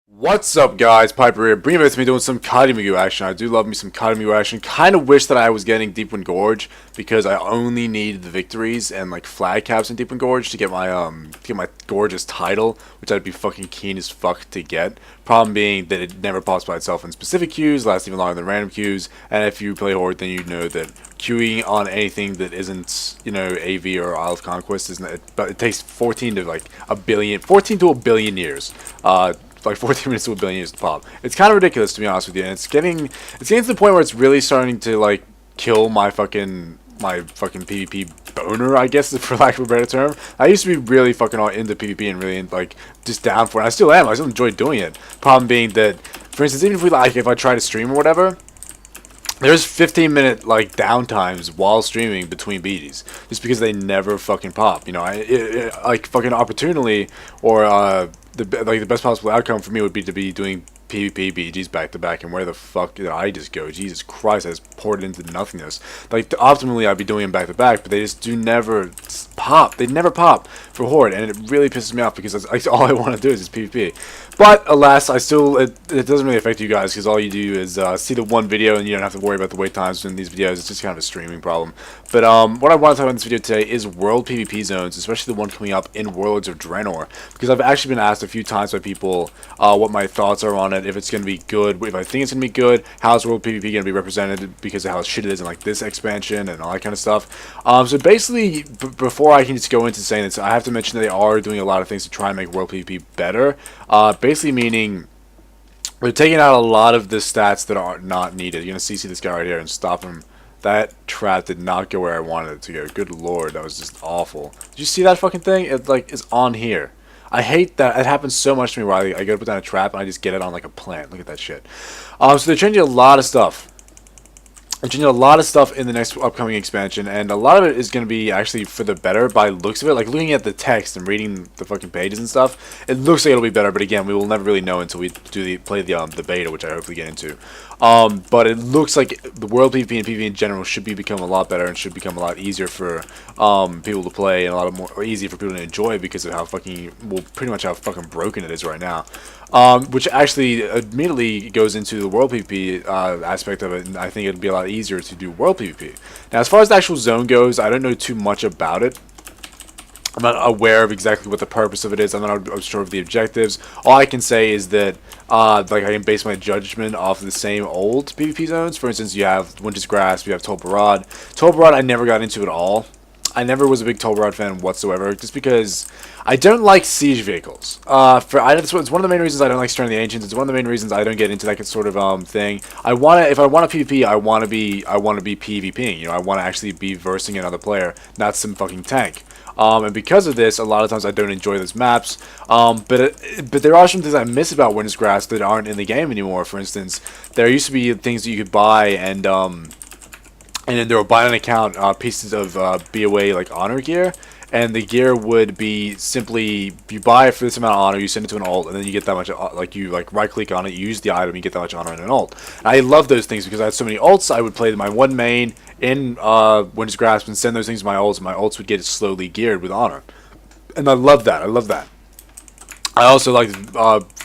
What's up, guys? Pypo here, bringing it to me doing some Karimu action. I do love me some Karimu action. Kind of wish that I was getting Deepwind Gorge because I only need the victories and like flag caps in Deepwind Gorge to get my gorgeous title, which I'd be fucking keen as fuck to get. Problem being that it never pops by itself in specific queues, lasts even longer than random queues, and if you play Horde, then you know that queuing on anything that isn't, AV or Isle of Conquest isn't. But it takes 14 to like a billion, 14 to a billion years. Like 14 minutes to a billion years to pop. It's kind of ridiculous, to be honest with you, and it's getting to the point where it's really starting to like kill my fucking PvP boner, I guess, for lack of a better term. I used to be really fucking all into PvP and really like just down for it. I still am. I still enjoy doing it. Problem being that, for instance, even if I try to stream or whatever, there's 15-minute like downtimes while streaming between BGs, just because they never fucking pop. Like fucking opportunely or the best possible outcome for me would be to be doing PvP BGs back to back, and where the fuck did I just go? Jesus Christ, I just poured it into nothingness. Like optimally, I'd be doing them back to back, but they just do never pop. They never pop for Horde, and it really pisses me off because that's all I want to do is just PvP. But alas, it doesn't really affect you guys because all you do is see the one video and you don't have to worry about the wait times in these videos. It's just kind of a streaming problem. But what I want to talk about in this video today is World PvP zones, especially the one coming up in Warlords of Draenor, because I've actually been asked a few times by people what my thoughts are on it, if it's going to be good, if I think it's going to be good, how's World PvP going to be represented because of how shit it is in like this expansion and all that kind of stuff. So basically, before I can just go into saying this, I have to mention that they are doing a lot of things to try and make World PvP better. Basically meaning they're taking out a lot of the stats that are not needed. You're going to see this guy right here and stop him. That trap did not go where I wanted it to go. Good lord, that was just awful. Did you see that fucking thing? It like is on here. I hate that. It happens so much to me where I go to put down a trap and I just get it on like a plant. Look at that shit. So they're changing a lot of stuff. They're changing a lot of stuff in the next upcoming expansion, and a lot of it is going to be actually for the better by looks of it. Like looking at the text and reading the fucking pages and stuff, it looks like it'll be better. But again, we will never really know until we play the beta, which I hopefully get into. But it looks like the World PvP and PvP in general should become a lot better and should become a lot easier for people to play and a lot more easy for people to enjoy because of how pretty much how fucking broken it is right now. Which actually immediately goes into the World PvP aspect of it, and I think it'd be a lot easier to do World PvP. Now, as far as the actual zone goes, I don't know too much about it. I'm not aware of exactly what the purpose of it is. I'm not sure of the objectives. All I can say is that like I can base my judgment off of the same old PvP zones. For instance, you have Winter's Grasp, you have Tol Barad. Tol Barad I never got into at all. I never was a big Tol Barad fan whatsoever, just because I don't like siege vehicles. It's one of the main reasons I don't like Stirring the Ancients. It's one of the main reasons I don't get into that sort of thing. If I want to PvP, I want to be PvPing. I want to actually be versing another player, not some fucking tank. And because of this, a lot of times I don't enjoy those maps. But there are some things I miss about Winter's Grasp that aren't in the game anymore. For instance, there used to be things that you could buy and then there would buy on account pieces of BOA like honor gear, and the gear would be simply you buy it for this amount of honor, you send it to an alt, and then you get that much you right click on it, you use the item, you get that much honor in an alt. And I love those things because I had so many alts. I would play my one main in Winter's Grasp and send those things to my alts, and my alts would get slowly geared with honor, and I love that. I also liked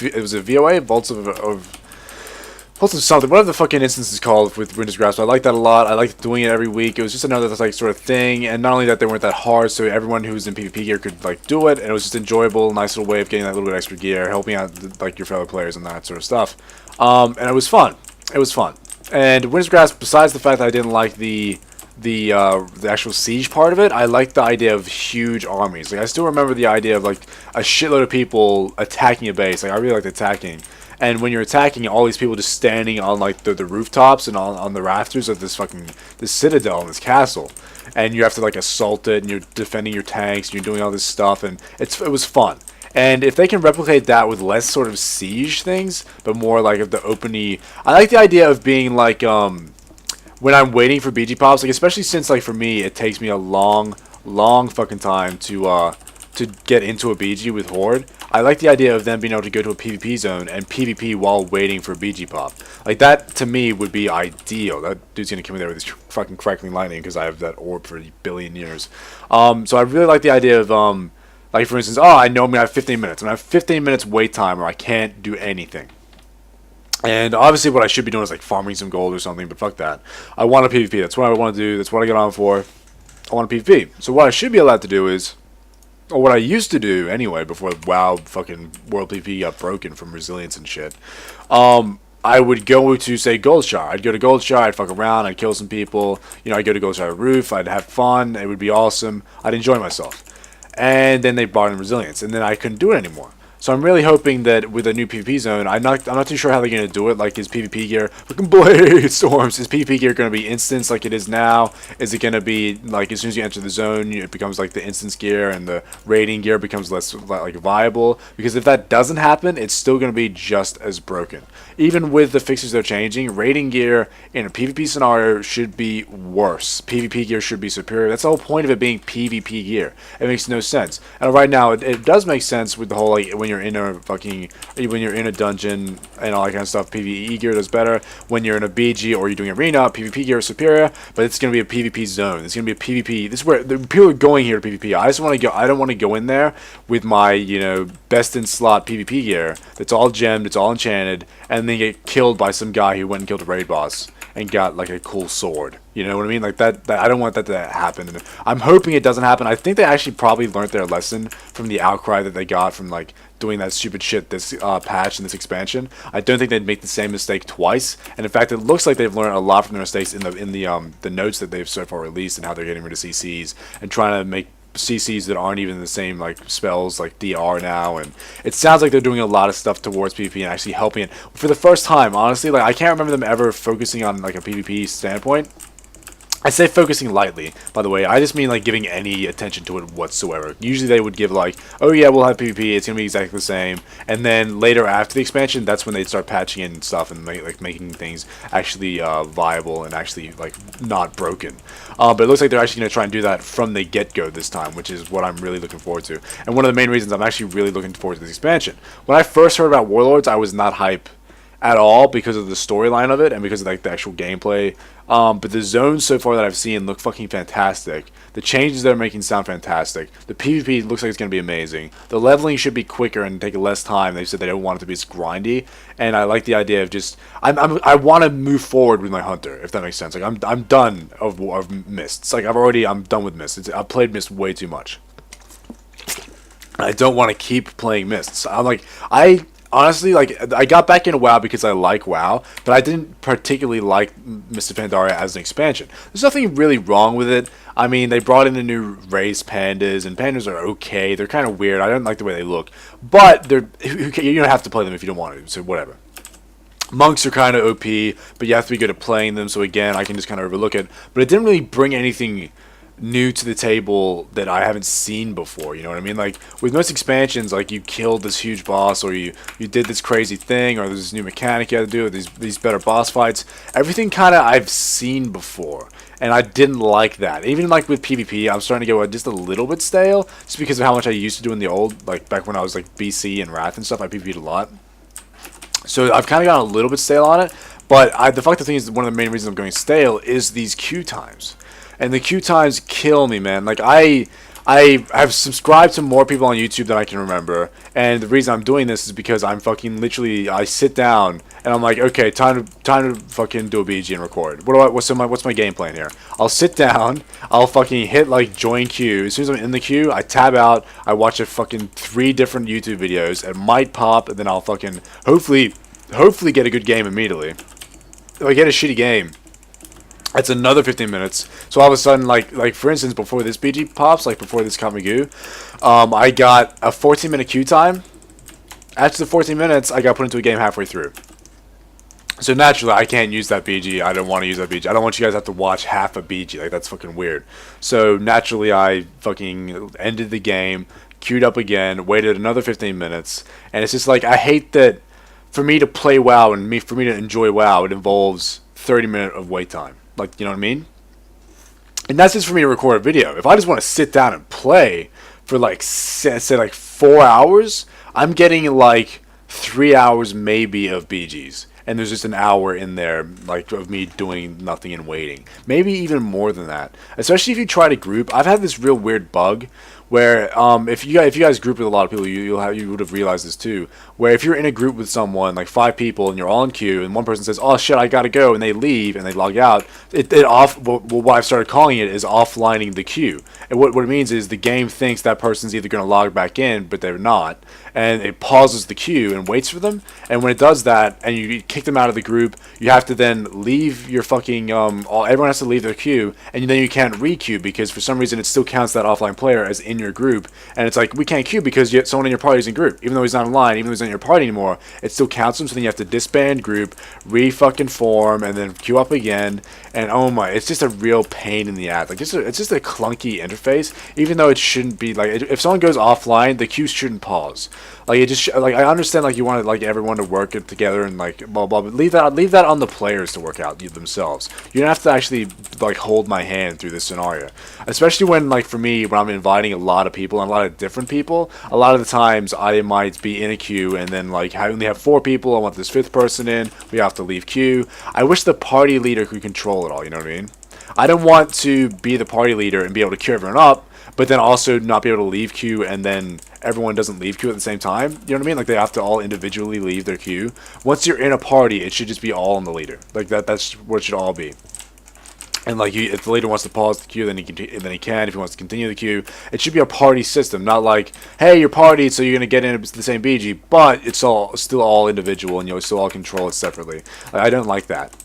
it was a VOA Vaults of something, whatever the fucking instance is called with Winter's Grasp. I like that a lot. I liked doing it every week. It was just another like sort of thing, and not only that, they weren't that hard, so everyone who was in PvP gear could like do it, and it was just enjoyable, nice little way of getting that little bit extra gear, helping out like your fellow players and that sort of stuff. And it was fun. It was fun. And Winter's Grasp, besides the fact that I didn't like the actual siege part of it, I liked the idea of huge armies. Like I still remember the idea of like a shitload of people attacking a base. Like I really liked attacking. And when you're attacking, all these people just standing on like the rooftops and on the rafters of this citadel and this castle, and you have to like assault it, and you're defending your tanks, and you're doing all this stuff, and it was fun. And if they can replicate that with less sort of siege things, but more like of the openy, I like the idea of being like when I'm waiting for BG pops, like especially since like for me it takes me a long fucking time to get into a BG with Horde. I like the idea of them being able to go to a PvP zone and PvP while waiting for BG pop. Like that to me would be ideal. That dude's gonna come in there with his fucking crackling lightning because I have that orb for a billion years. So I really like the idea of Like, for instance, oh, I know I'm going to have 15 minutes. I'm going to have 15 minutes wait time or I can't do anything. And obviously what I should be doing is like farming some gold or something, but fuck that. I want a PvP. That's what I want to do. That's what I get on for. I want a PvP. So what I should be allowed to do is, or what I used to do anyway, before WoW fucking World PvP got broken from resilience and shit, I would go to, say, Goldshire. I'd go to Goldshire, I'd fuck around, I'd kill some people, you know, I'd go to Goldshire Roof, I'd have fun, it would be awesome, I'd enjoy myself. And then they brought in resilience, and then I couldn't do it anymore. So I'm really hoping that with a new PvP zone, I'm not too sure how they're going to do it. Like, is PvP gear fucking blade storms? Is PvP gear going to be instance like it is now? Is it going to be like as soon as you enter the zone, it becomes like the instance gear and the raiding gear becomes less like viable? Because if that doesn't happen, it's still going to be just as broken. Even with the fixes they're changing, raiding gear in a PvP scenario should be worse. PvP gear should be superior. That's the whole point of it being PvP gear. It makes no sense. And right now, it does make sense with the whole like when you're in a dungeon and all that kind of stuff, PvE gear does better. When you're in a BG or you're doing arena, PvP gear is superior, but it's going to be a PvP zone. It's going to be a PvP. This is where the people are going here to PvP. I just want to go. I don't want to go in there with my, you know, best in slot PvP gear that's all gemmed, it's all enchanted, and then get killed by some guy who went and killed a raid boss and got like a cool sword. You know what I mean? Like that I don't want that to happen. And I'm hoping it doesn't happen. I think they actually probably learned their lesson from the outcry that they got from like doing that stupid shit this patch and this expansion. I don't think they'd make the same mistake twice. And in fact, it looks like they've learned a lot from their mistakes in the notes that they've so far released and how they're getting rid of CCs and trying to make CCs that aren't even the same like spells like DR now, and it sounds like they're doing a lot of stuff towards PvP and actually helping it for the first time. Honestly, like I can't remember them ever focusing on like a PvP standpoint. I say focusing lightly, by the way. I just mean like giving any attention to it whatsoever. Usually they would give like, oh yeah, we'll have PvP, it's gonna be exactly the same, and then later after the expansion, that's when they'd start patching in stuff and making things actually viable and actually like not broken. But it looks like they're actually gonna try and do that from the get-go this time, which is what I'm really looking forward to. And one of the main reasons I'm actually really looking forward to this expansion. When I first heard about Warlords, I was not hype at all because of the storyline of it and because of like the actual gameplay. But the zones so far that I've seen look fucking fantastic. The changes they're making sound fantastic. The PvP looks like it's going to be amazing. The leveling should be quicker and take less time. They said they don't want it to be as grindy, and I like the idea of just I want to move forward with my hunter, if that makes sense. Like I'm done of mists. Like I'm done with mists. I've played mist way too much. I don't want to keep playing mists. Honestly, like, I got back into WoW because I like WoW, but I didn't particularly like Mr. Pandaria as an expansion. There's nothing really wrong with it. I mean, they brought in the new race pandas, and pandas are okay. They're kind of weird. I don't like the way they look. But you don't have to play them if you don't want to, so whatever. Monks are kind of OP, but you have to be good at playing them, so again, I can just kind of overlook it. But it didn't really bring anything new to the table that I haven't seen before, you know what I mean? Like, with most expansions, like, you killed this huge boss, or you did this crazy thing, or there's this new mechanic you had to do, or these better boss fights. Everything kind of I've seen before, and I didn't like that. Even, like, with PvP, I'm starting to get just a little bit stale, just because of how much I used to do in the old, like, back when I was, like, BC and Wrath and stuff, I PvP'd a lot. So I've kind of gotten a little bit stale on it, but the fact of the thing is, one of the main reasons I'm going stale is these queue times. And the queue times kill me, man. Like, I have subscribed to more people on YouTube than I can remember. And the reason I'm doing this is because I'm fucking literally, I sit down and I'm like, okay, time to fucking do a BG and record. What's my game plan here? I'll sit down, I'll fucking hit like join queue. As soon as I'm in the queue, I tab out, I watch a fucking 3 different YouTube videos. It might pop, and then I'll fucking hopefully get a good game immediately. If I get a shitty game, it's another 15 minutes. So all of a sudden, like for instance, before this BG pops, like before this Kamigu, I got a 14-minute queue time. After the 14 minutes, I got put into a game halfway through. So naturally, I can't use that BG. I don't want to use that BG. I don't want you guys to have to watch half a BG. Like, that's fucking weird. So naturally, I fucking ended the game, queued up again, waited another 15 minutes, and it's just like, I hate that for me to play WoW and for me to enjoy WoW, it involves 30 minutes of wait time. Like, you know what I mean? And that's just for me to record a video. If I just want to sit down and play for like, say like 4 hours, I'm getting like 3 hours maybe of BGs. And there's just an hour in there, like, of me doing nothing and waiting. Maybe even more than that. Especially if you try to group. I've had this real weird bug where if you guys group with a lot of people, you would have realized this too. Where if you're in a group with someone like 5 people and you're all in queue, and one person says, "Oh shit, I gotta go," and they leave and they log out, what I've started calling it is offlining the queue. And what it means is the game thinks that person's either gonna log back in, but they're not, and it pauses the queue and waits for them. And when it does that, and you kick them out of the group, you have to then leave your fucking everyone has to leave their queue, and then you can't re-queue because for some reason it still counts that offline player as in your group, and it's like we can't queue because yet someone in your party is in group, even though he's not online, even though he's not in your party anymore, it still counts him. So then you have to disband group, re-fucking form, and then queue up again. And oh my, it's just a real pain in the ass. Like it's just a clunky interface, even though it shouldn't be. Like if someone goes offline, the queue shouldn't pause. Like it just like I understand like you want like everyone to work it together and like blah blah, but leave that on the players to work out themselves. You don't have to actually like hold my hand through this scenario, especially when like for me when I'm inviting a lot of people and a lot of different people. A lot of the times I might be in a queue and then like I only have 4 people. I want this 5th person in. We have to leave queue. I wish the party leader could control it all. You know what I mean? I don't want to be the party leader and be able to queue everyone up, but then also not be able to leave queue and then everyone doesn't leave queue at the same time. You know what I mean? Like they have to all individually leave their queue. Once you're in a party, it should just be all on the leader. Like that's what it should all be. And like if the leader wants to pause the queue, then he can. If he wants to continue the queue, it should be a party system, not like, hey, you're partied, so you're gonna get in the same BG, but it's still all individual, and you'll still all control it separately. I don't like that.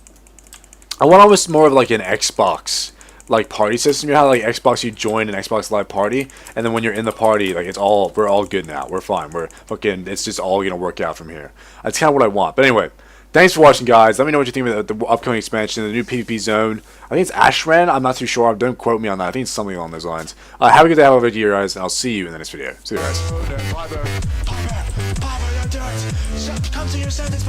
I want almost more of like an Xbox like party system. You know how like Xbox, you join an Xbox Live party, and then when you're in the party, like we're all good now. We're fine. We're fucking. It's just all gonna work out from here. That's kind of what I want. But anyway. Thanks for watching, guys. Let me know what you think about the upcoming expansion, the new PvP zone. I think it's Ashran. I'm not too sure. Don't quote me on that. I think it's something along those lines. Have a good day. Have a good year, guys, and I'll see you in the next video. See you guys. Come to your sentence,